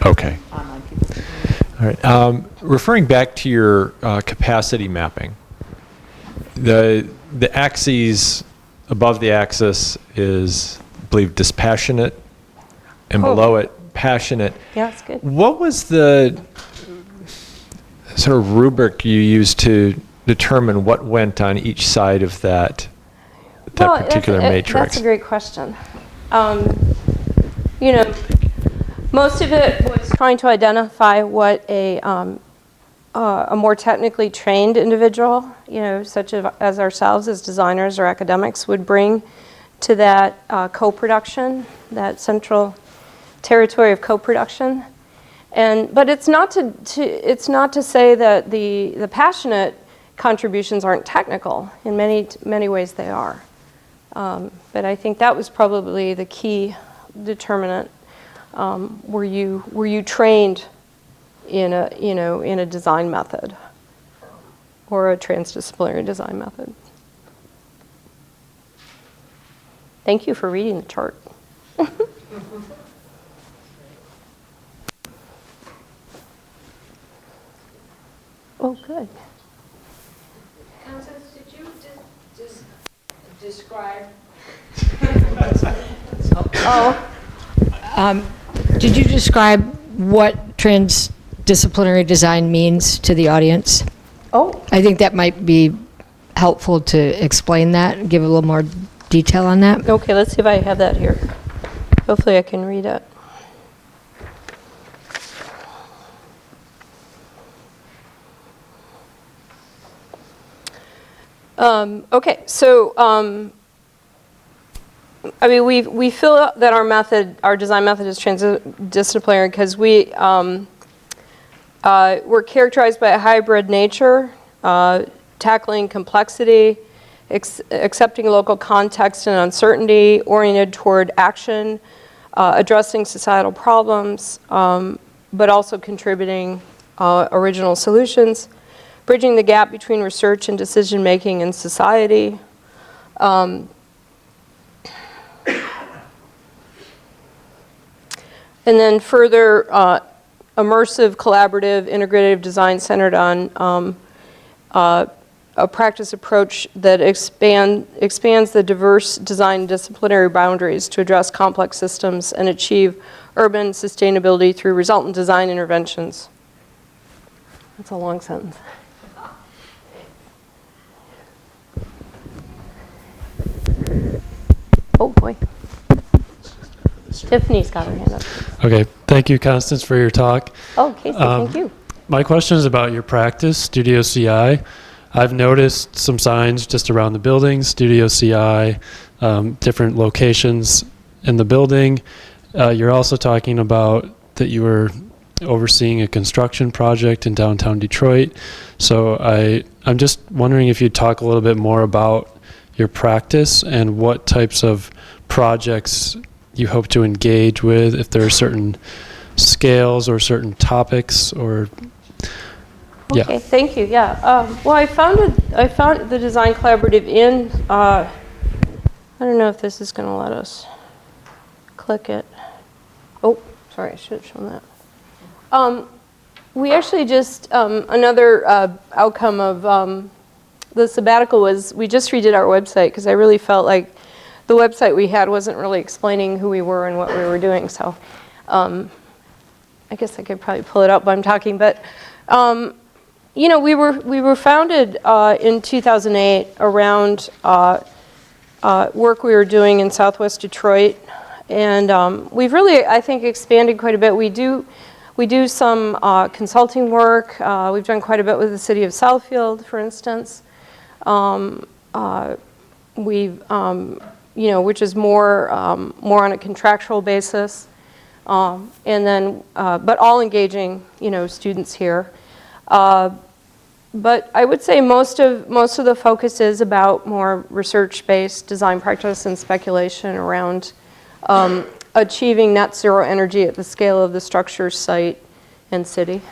Okay. Online people. All right. Referring back to your capacity mapping, the axes above the axis is, I believe, dispassionate, and below it, passionate. Yeah, that's good. What was the sort of rubric you used to determine what went on each side of that particular matrix? That's a great question. Most of it was trying to identify what a more technically trained individual, such as ourselves as designers or academics, would bring to that co-production, that central territory of co-production. But it's not to say that the passionate contributions aren't technical. In many ways they are. But I think that was probably the key determinant. Were you trained in a design method or a transdisciplinary design method? Thank you for reading the chart. Oh, good. Constance, did you just describe? Did you describe what transdisciplinary design means to the audience? Oh, I think that might be helpful to explain that and give a little more detail on that. okay, let's see if I have that here. Hopefully I can read it. Okay, so we feel that our design method is transdisciplinary because we're characterized by a hybrid nature, tackling complexity, accepting local context and uncertainty, oriented toward action, addressing societal problems, but also contributing original solutions, bridging the gap between research and decision-making in society. And then further, immersive, collaborative, integrative design centered on a practice approach that expands the diverse design disciplinary boundaries to address complex systems and achieve urban sustainability through resultant design interventions. That's a long sentence. Oh boy. Tiffany's got her hand up. Okay, thank you, Constance, for your talk. Oh, Casey, thank you. My question is about your practice, Studio CI. I've noticed some signs just around the building, Studio CI, different locations in the building. You're also talking about that you were overseeing a construction project in downtown Detroit. So I'm just wondering if you'd talk a little bit more about your practice and what types of projects you hope to engage with, if there are certain scales or certain topics or yeah. Okay, thank you. Yeah. Well, I founded the Design Collaborative in. I don't know if this is going to let us click it. Oh, sorry, I should have shown that. We actually just another outcome of the sabbatical was we just redid our website because I really felt like the website we had wasn't really explaining who we were and what we were doing. So I guess I could probably pull it up while I'm talking, but. You know, we were founded in 2008 around work we were doing in Southwest Detroit, and we've really, I think, expanded quite a bit. We do some consulting work. We've done quite a bit with the city of Southfield, for instance. You know, which is more on a contractual basis, and then but all engaging, you know, students here. But I would say most of the focus is about more research-based design practice and speculation around achieving net zero energy at the scale of the structure, site, and city.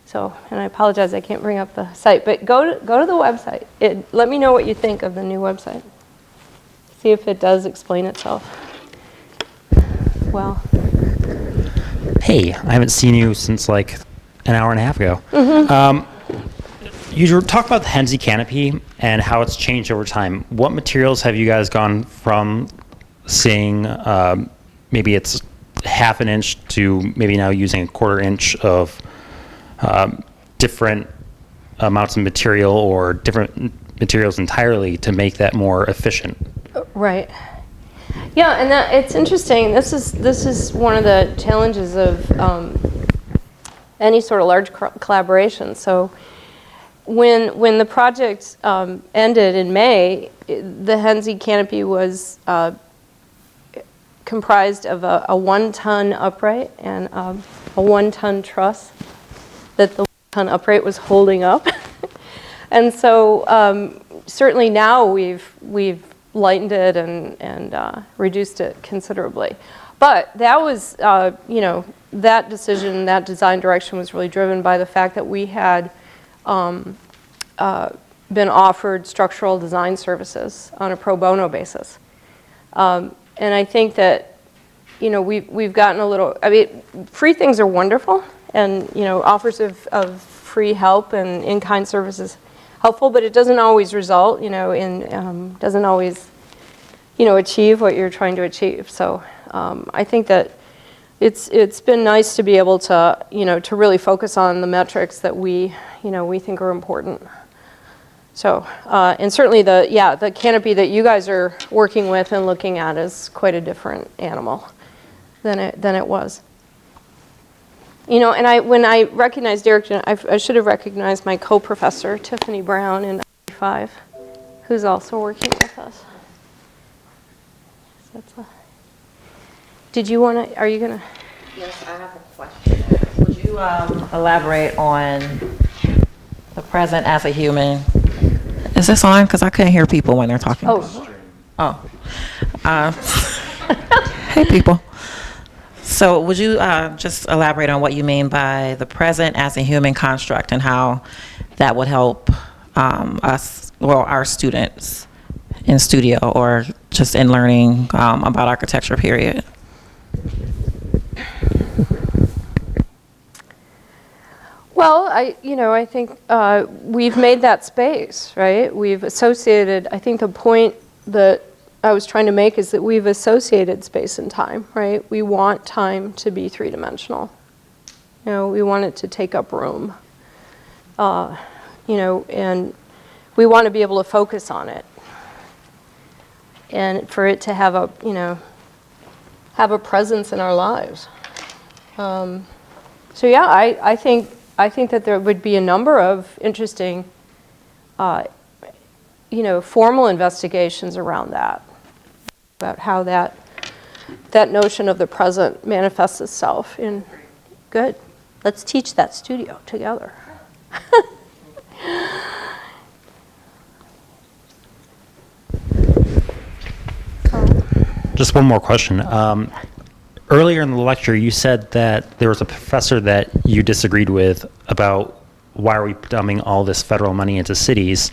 So, and I apologize, I can't bring up the site, but go to the website. Let me know what you think of the new website. See if it does explain itself. Well. Hey, I haven't seen you since like an hour and a half ago. You were talking about the Henze canopy and how it's changed over time. What materials have you guys gone from seeing maybe it's half an inch to maybe now using a quarter inch of different amounts of material or different materials entirely to make that more efficient? Right. Yeah, and it's interesting. This is one of the challenges of any sort of large collaboration. So when the project ended in May, the Henze canopy was comprised of a 1-ton upright and a 1-ton truss that the 1-ton upright was holding up. And so certainly now we've lightened it and reduced it considerably. But that was, you know, that decision, that design direction was really driven by the fact that we had been offered structural design services on a pro bono basis. And I think that, you know, we've gotten a little, I mean, free things are wonderful, and, you know, offers of free help and in-kind services helpful, but it doesn't always result, you know, in, doesn't always, you know, achieve what you're trying to achieve. So I think that it's been nice to be able to, you know, to really focus on the metrics that we think are important. So, and certainly the canopy that you guys are working with and looking at is quite a different animal than it was. You know, and when I recognized Derek, I should have recognized my co-professor, Tiffany Brown, in 95, who's also working with us. So did you want to, are you going to? Yes, I have a question. Would you elaborate on the present as a human? Is this on? Because I couldn't hear people when they're talking. Oh. Hey, people. So would you just elaborate on what you mean by the present as a human construct and how that would help us, well, our students in studio or just in learning about architecture, period? Well, I think we've made that space, right? We've associated, I think the point that I was trying to make is that we've associated space and time, right? We want time to be three-dimensional. You know, we want it to take up room. You know, and we want to be able to focus on it. And for it to have a, you know, have a presence in our lives. So yeah, I think that there would be a number of interesting, formal investigations around that, about how that notion of the present manifests itself in. Good. Let's teach that studio together. Just one more question. Earlier in the lecture, you said that there was a professor that you disagreed with about why are we dumping all this federal money into cities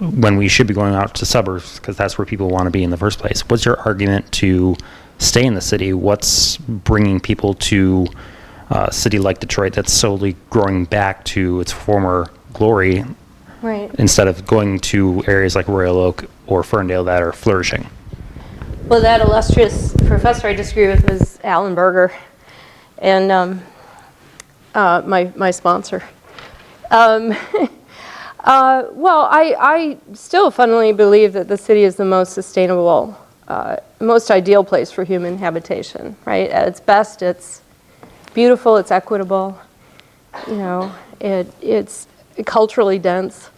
when we should be going out to suburbs because that's where people want to be in the first place. What's your argument to stay in the city? What's bringing people to a city like Detroit that's slowly growing back to its former glory, Right. instead of going to areas like Royal Oak or Ferndale that are flourishing? Well, that illustrious professor I disagree with was Alan Berger, and my sponsor. Well, I still fundamentally believe that the city is the most sustainable, most ideal place for human habitation, right? At its best, it's beautiful, it's equitable, it's culturally dense.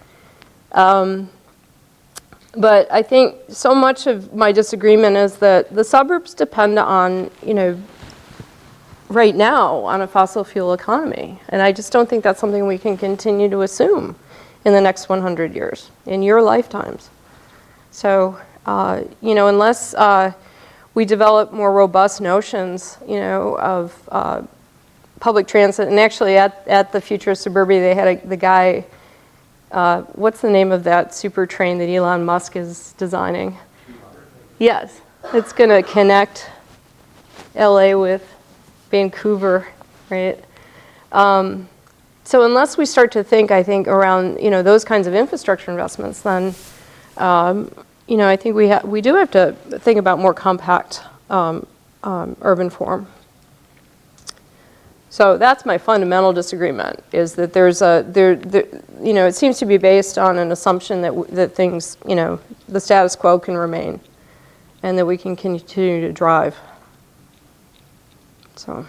But I think so much of my disagreement is that the suburbs depend on, right now, on a fossil fuel economy. And I just don't think that's something we can continue to assume in the next 100 years, in your lifetimes. So, unless we develop more robust notions, of public transit, and actually at the Future of Suburbia, they had the guy, what's the name of that super train that Elon Musk is designing? Yes, it's going to connect LA with Vancouver, right? So unless we start to think, I think, around, those kinds of infrastructure investments, then, I think we do have to think about more compact urban form. So that's my fundamental disagreement, is that it seems to be based on an assumption that things, the status quo can remain, and that we can continue to drive. So,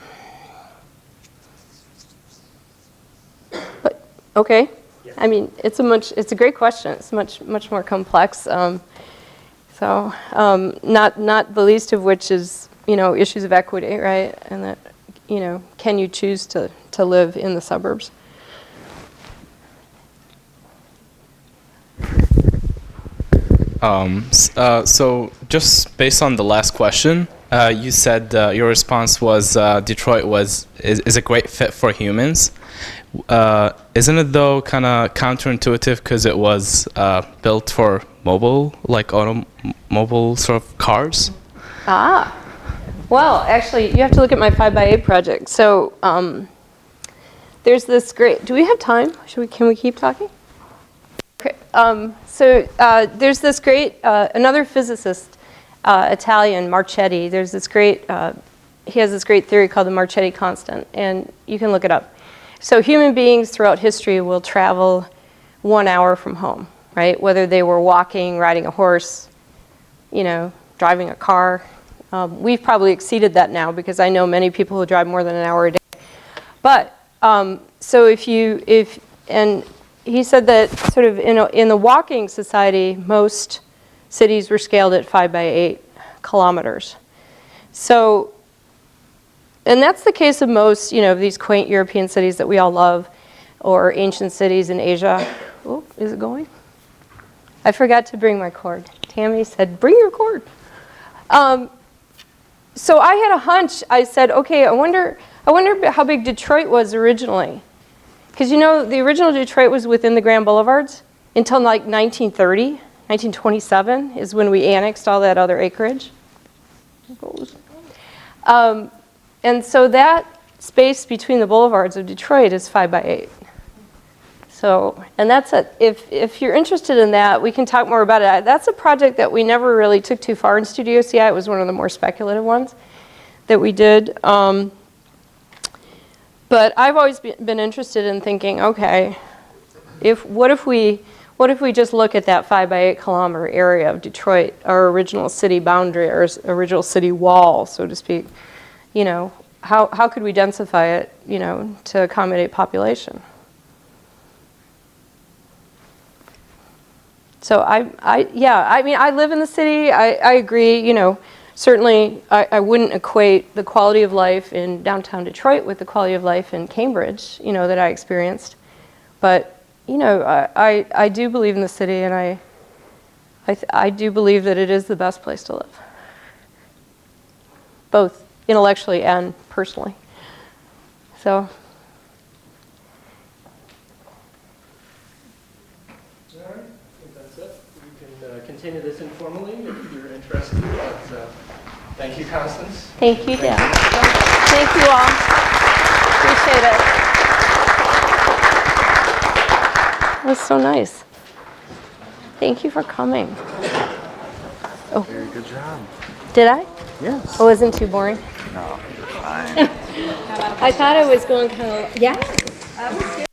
but okay. I mean, it's a great question. It's much more complex. Not the least of which is, issues of equity, right? And that, can you choose to live in the suburbs? So just based on the last question, you said your response was Detroit is a great fit for humans. Isn't it though kind of counterintuitive because it was built for mobile sort of cars? Well, actually, you have to look at my 5x8 project. So there's this great. Do we have time? Can we keep talking? Okay. There's this great another physicist, Italian, Marchetti. There's this great. He has this great theory called the Marchetti constant, and you can look it up. So human beings throughout history will travel 1 hour from home, right? Whether they were walking, riding a horse, driving a car. We've probably exceeded that now because I know many people who drive more than an hour a day. But so and he said that sort of in the walking society, most cities were scaled at 5x8 kilometers. So, and that's the case of most, these quaint European cities that we all love, or ancient cities in Asia. Oh, is it going? I forgot to bring my cord. Tammy said, "Bring your cord." So I had a hunch. I said, okay, I wonder how big Detroit was originally. Because the original Detroit was within the Grand Boulevards until like 1930, 1927 is when we annexed all that other acreage. And so that space between the boulevards of Detroit is 5x8. So, and that's it. If you're interested in that, we can talk more about it. That's a project that we never really took too far in Studio CI. It was one of the more speculative ones that we did. But I've always been interested in thinking, okay, what if we just look at that 5x8 kilometer area of Detroit, our original city boundary, our original city wall, so to speak. how could we densify it, to accommodate population? So I live in the city. I agree, certainly I wouldn't equate the quality of life in downtown Detroit with the quality of life in Cambridge, that I experienced. But, I do believe in the city, and I do believe that it is the best place to live, both intellectually and personally. So. All right, I think that's it. We can continue this informally if you're interested. But, thank you, Constance. Thank you, Dan. Thank you all. Appreciate it. That was so nice. Thank you for coming. Oh. Very good job. Did I? Yes. I wasn't too boring. No, fine. I thought I was going kind of, yeah. I was good.